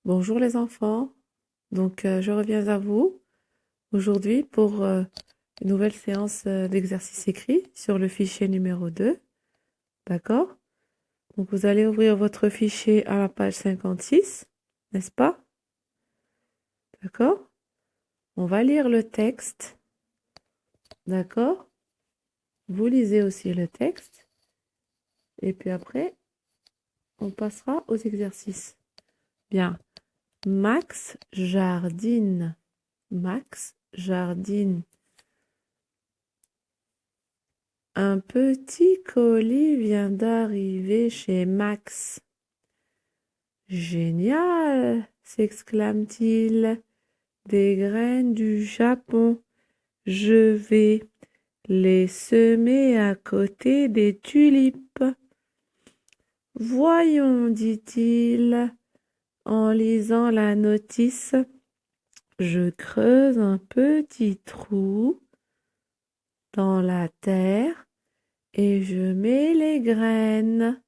Bonjour les enfants. Je reviens à vous aujourd'hui pour une nouvelle séance d'exercice écrit sur le fichier numéro 2. D'accord? Donc, vous allez ouvrir votre fichier à la page 56, n'est-ce pas? D'accord? On va lire le texte. D'accord? Vous lisez aussi le texte. Et puis après, on passera aux exercices. Bien. Max jardine. Max jardine. Un petit colis vient d'arriver chez Max. Génial! S'exclame-t-il. Des graines du Japon. Je vais les semer à côté des tulipes. Voyons, dit-il, en lisant la notice. Je creuse un petit trou dans la terre et je mets les graines.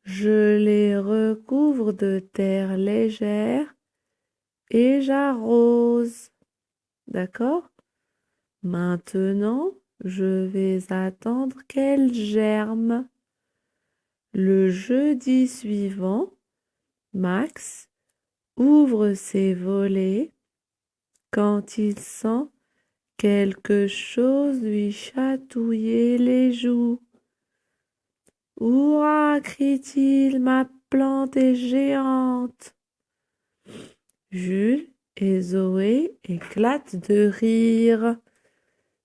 Je les recouvre de terre légère et j'arrose. D'accord? Maintenant, je vais attendre qu'elles germent. Le jeudi suivant, Max ouvre ses volets quand il sent quelque chose lui chatouiller les joues. Hurrah! Crie-t-il, ma plante est géante. Jules et Zoé éclatent de rire.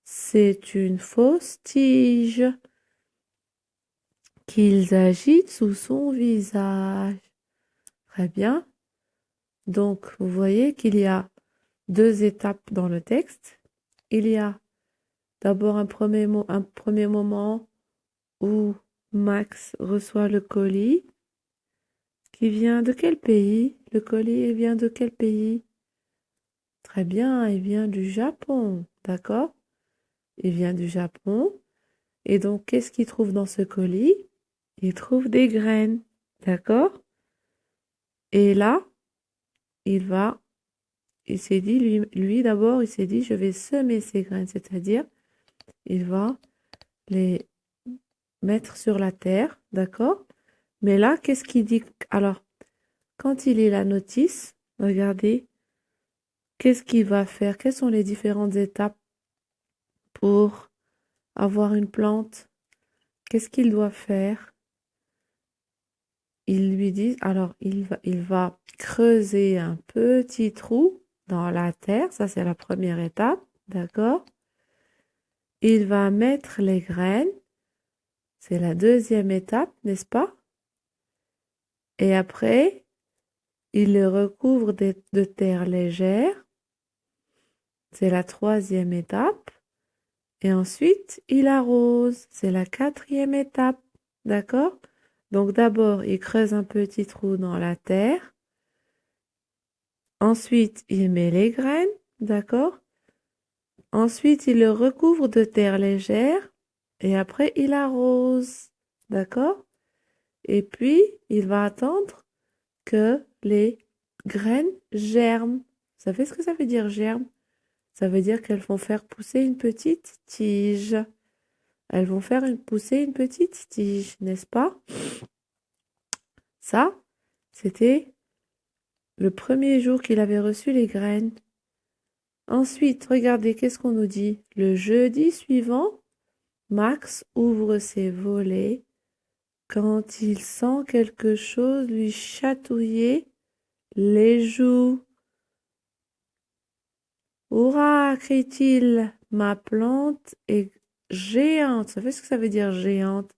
C'est une fausse tige qu'ils agitent sous son visage. Très bien. Donc, vous voyez qu'il y a deux étapes dans le texte. Il y a d'abord un premier moment où Max reçoit le colis qui vient de quel pays? Le colis vient de quel pays? Très bien, il vient du Japon, d'accord? Il vient du Japon. Et donc, qu'est-ce qu'il trouve dans ce colis? Il trouve des graines, d'accord? Et là, il s'est dit, lui d'abord, il s'est dit, je vais semer ces graines, c'est-à-dire, il va les mettre sur la terre, d'accord? Mais là, qu'est-ce qu'il dit? Alors, quand il lit la notice, regardez, qu'est-ce qu'il va faire? Quelles sont les différentes étapes pour avoir une plante? Qu'est-ce qu'il doit faire? Il lui dit, alors il va creuser un petit trou dans la terre, ça c'est la première étape, d'accord? Il va mettre les graines, c'est la deuxième étape, n'est-ce pas? Et après, il les recouvre de terre légère, c'est la troisième étape. Et ensuite, il arrose, c'est la quatrième étape, d'accord? Donc d'abord, il creuse un petit trou dans la terre. Ensuite, il met les graines, d'accord? Ensuite, il le recouvre de terre légère et après, il arrose, d'accord? Et puis, il va attendre que les graines germent. Vous savez ce que ça veut dire germe? Ça veut dire qu'elles vont faire pousser une petite tige. Elles vont faire pousser une petite tige, n'est-ce pas? Ça, c'était le premier jour qu'il avait reçu les graines. Ensuite, regardez, qu'est-ce qu'on nous dit? Le jeudi suivant, Max ouvre ses volets quand il sent quelque chose lui chatouiller les joues. Hurrah! Crie-t-il, ma plante est géante. Vous savez ce que ça veut dire géante?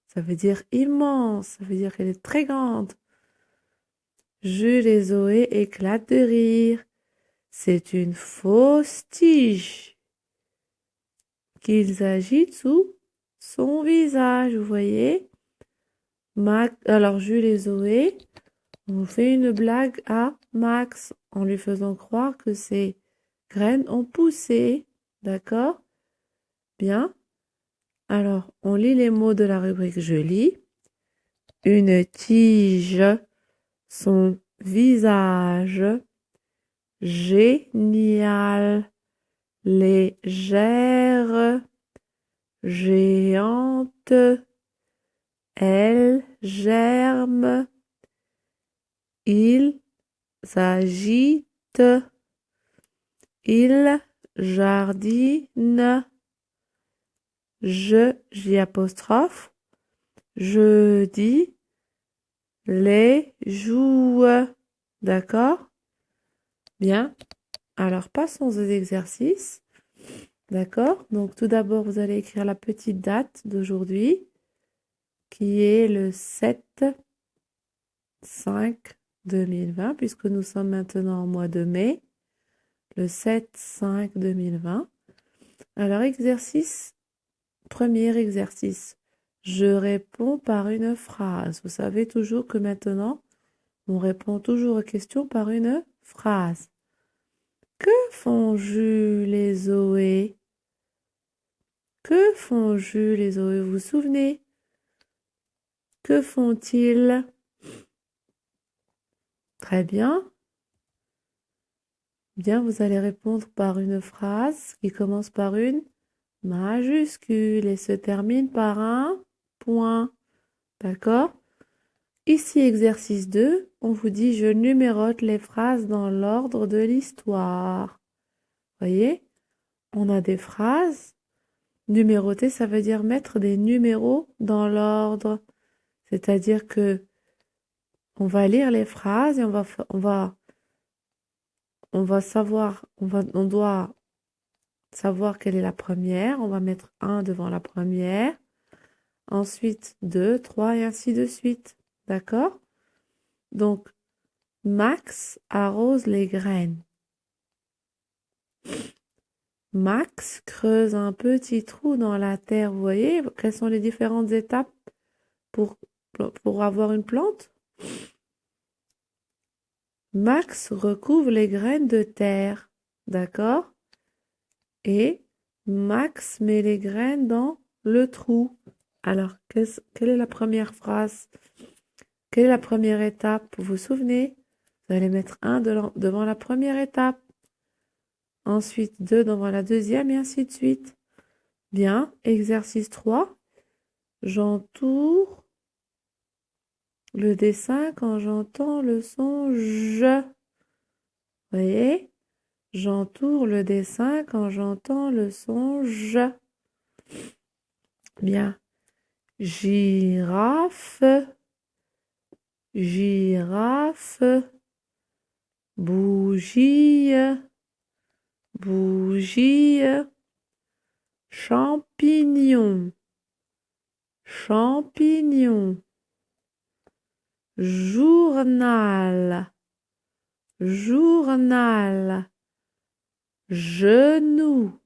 Ça veut dire immense, ça veut dire qu'elle est très grande. Jules et Zoé éclatent de rire. C'est une fausse tige qu'ils agitent sous son visage, vous voyez? Alors Jules et Zoé ont fait une blague à Max en lui faisant croire que ses graines ont poussé. D'accord? Bien. Alors, on lit les mots de la rubrique Je lis. Une tige sont visage, génial, légère, géante, elle germe, il s'agite, il jardine, J apostrophe, jeudi, les joue. D'accord? Bien. Alors, passons aux exercices. D'accord? Donc, tout d'abord, vous allez écrire la petite date d'aujourd'hui, qui est le 7/5/2020, puisque nous sommes maintenant au mois de mai. Le 7/5/2020. Alors, premier exercice. Je réponds par une phrase. Vous savez toujours que maintenant, on répond toujours aux questions par une phrase. Que font Jules et Zoé? Que font Jules et Zoé? Vous vous souvenez? Que font-ils? Très bien. Bien, vous allez répondre par une phrase qui commence par une majuscule et se termine par un point. D'accord? Ici, exercice 2, on vous dit je numérote les phrases dans l'ordre de l'histoire. Voyez? On a des phrases. Numéroter, ça veut dire mettre des numéros dans l'ordre. C'est-à-dire que on va lire les phrases et on doit savoir quelle est la première. On va mettre 1 devant la première. Ensuite, 2, 3 et ainsi de suite. D'accord? Donc, Max arrose les graines. Max creuse un petit trou dans la terre. Vous voyez quelles sont les différentes étapes pour avoir une plante? Max recouvre les graines de terre. D'accord? Et Max met les graines dans le trou. Alors, quelle est la première phrase? Quelle est la première étape? Vous vous souvenez? Vous allez mettre 1 devant la première étape. Ensuite, 2 devant la deuxième et ainsi de suite. Bien, exercice 3. J'entoure le dessin quand j'entends le son je. Voyez? J'entoure le dessin quand j'entends le son je. Bien. Girafe, girafe, bougie, bougie, champignon, champignon, journal, journal, genou,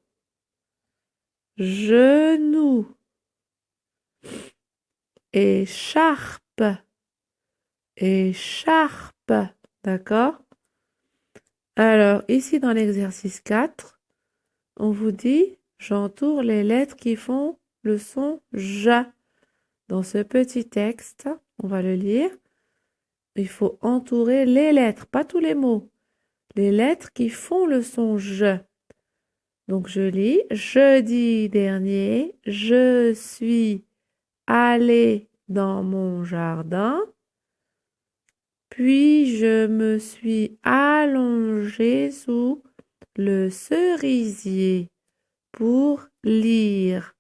genou, écharpe, écharpe. D'accord? Alors, ici dans l'exercice 4, on vous dit, j'entoure les lettres qui font le son J. Dans ce petit texte, on va le lire. Il faut entourer les lettres, pas tous les mots. Les lettres qui font le son J. Donc, je lis. Jeudi dernier, je suis allée dans mon jardin. Puis je me suis allongée sous le cerisier pour lire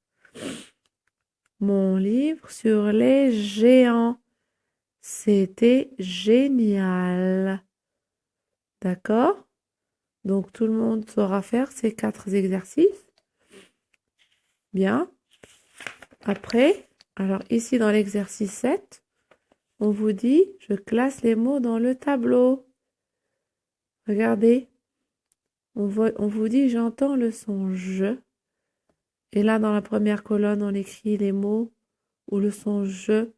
mon livre sur les géants. C'était génial. D'accord? Donc tout le monde saura faire ces 4 exercices. Bien. Après, alors ici dans l'exercice 7, on vous dit, je classe les mots dans le tableau. Regardez. On vous dit, j'entends le son je. Et là, dans la première colonne, on écrit les mots ou le son je.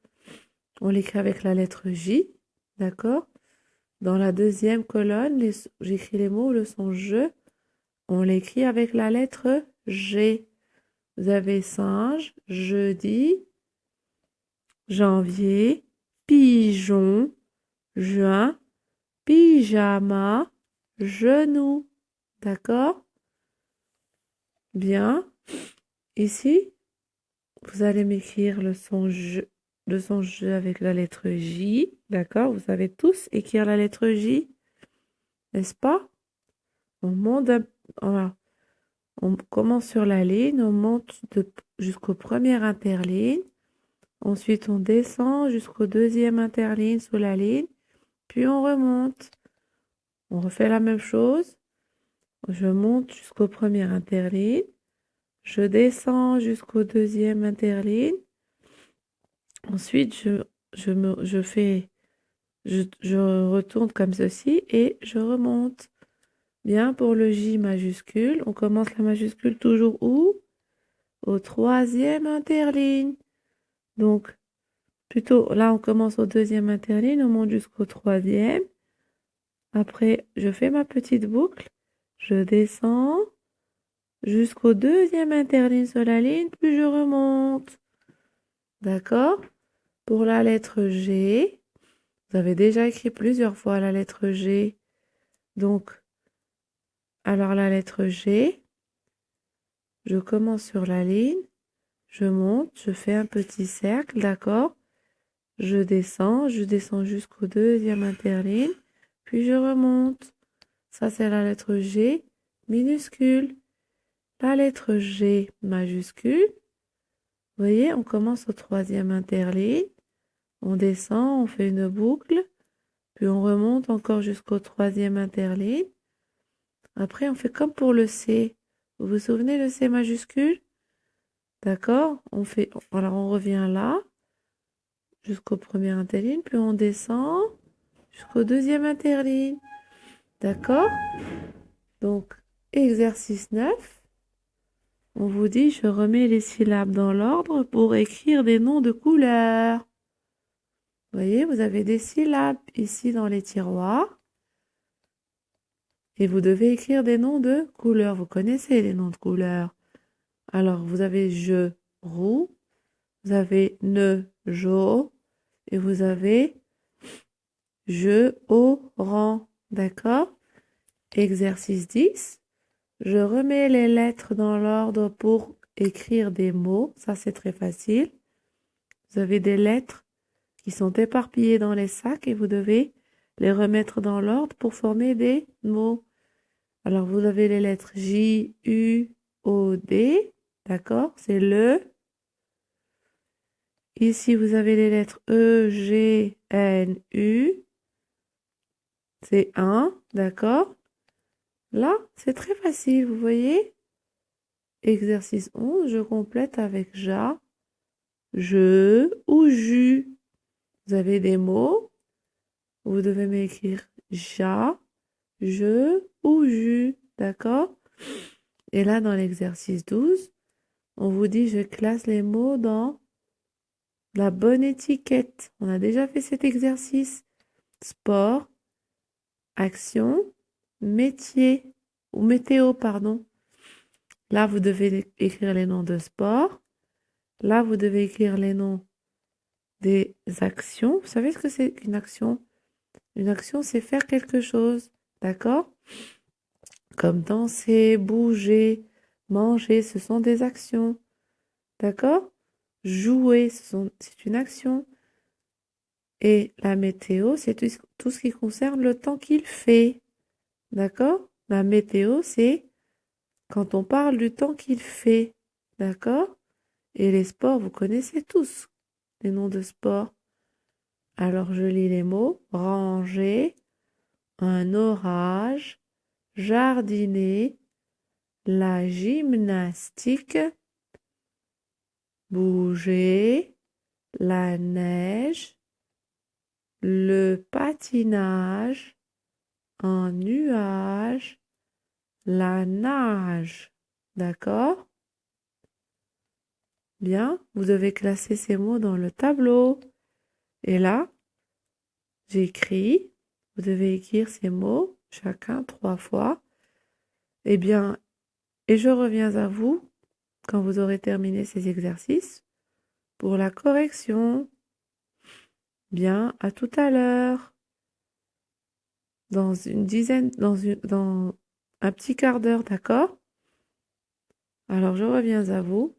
On l'écrit avec la lettre J. D'accord? Dans la deuxième colonne, j'écris les mots ou le son je. On l'écrit avec la lettre G. Vous avez singe, jeudi, janvier, pigeon, juin, pyjama, genou. D'accord? Bien. Ici, vous allez m'écrire le son J avec la lettre J. D'accord? Vous savez tous écrire la lettre J, n'est-ce pas? On monte, voilà. On commence sur la ligne, on monte jusqu'au premier interligne. Ensuite, on descend jusqu'au deuxième interligne sous la ligne. Puis, on remonte. On refait la même chose. Je monte jusqu'au premier interligne. Je descends jusqu'au deuxième interligne. Ensuite, je retourne comme ceci et je remonte. Bien, pour le J majuscule, on commence la majuscule toujours où? Au troisième interligne. Donc, plutôt, là, on commence au deuxième interligne, on monte jusqu'au troisième. Après, je fais ma petite boucle. Je descends jusqu'au deuxième interligne sur la ligne, puis je remonte. D'accord? Pour la lettre G, vous avez déjà écrit plusieurs fois la lettre G. Donc, alors la lettre G, je commence sur la ligne, je monte, je fais un petit cercle, d'accord? Je descends jusqu'au deuxième interligne, puis je remonte. Ça, c'est la lettre G minuscule. La lettre G majuscule, vous voyez, on commence au troisième interligne, on descend, on fait une boucle, puis on remonte encore jusqu'au troisième interligne. Après, on fait comme pour le C. Vous vous souvenez le C majuscule? D'accord? Alors on revient là, jusqu'au premier interligne, puis on descend jusqu'au deuxième interligne. D'accord? Donc, exercice 9. On vous dit, je remets les syllabes dans l'ordre pour écrire des noms de couleurs. Vous voyez, vous avez des syllabes ici dans les tiroirs. Et vous devez écrire des noms de couleurs. Vous connaissez les noms de couleurs. Alors, vous avez je, roux. Vous avez ne, jaune. Et vous avez je, orange. D'accord? Exercice 10. Je remets les lettres dans l'ordre pour écrire des mots. Ça, c'est très facile. Vous avez des lettres qui sont éparpillées dans les sacs et vous devez les remettre dans l'ordre pour former des mots. Alors, vous avez les lettres J, U, O, D. D'accord? C'est le. Ici, vous avez les lettres E, G, N, U. C'est un. D'accord? Là, c'est très facile, vous voyez? Exercice 11, je complète avec ja, je ou jus. Vous avez des mots. Vous devez m'écrire ja, je ou jus. D'accord? Et là, dans l'exercice 12, on vous dit je classe les mots dans la bonne étiquette. On a déjà fait cet exercice. Sport, action, métier ou météo, pardon. Là, vous devez écrire les noms de sport. Là, vous devez écrire les noms des actions. Vous savez ce que c'est qu'une action? Une action, c'est faire quelque chose. D'accord? Comme danser, bouger, manger, ce sont des actions. D'accord? Jouer, c'est une action. Et la météo, c'est tout ce qui concerne le temps qu'il fait. D'accord? La météo, c'est quand on parle du temps qu'il fait. D'accord? Et les sports, vous connaissez tous les noms de sports. Alors, je lis les mots. Ranger, un orage, jardiner, la gymnastique, bouger, la neige, le patinage, un nuage, la nage. D'accord? Bien, vous devez classer ces mots dans le tableau. Et là, j'écris. Vous devez écrire ces mots, chacun 3 fois. Eh bien, et je reviens à vous quand vous aurez terminé ces exercices pour la correction. 。 . 。 . 。 . 。 . 。 . 。 . 。 . 。 . 。 . 。 . 。 . 。 . 。 . 。 . 。 . 。 . 。 . 。 . 。 . 。 . 。 . 。 . 。 . . 。 . . . . 。 . . . . bien, à tout à l'heure. dans une dizaine, dans un petit quart d'heure, d'accord? Alors, je reviens à vous.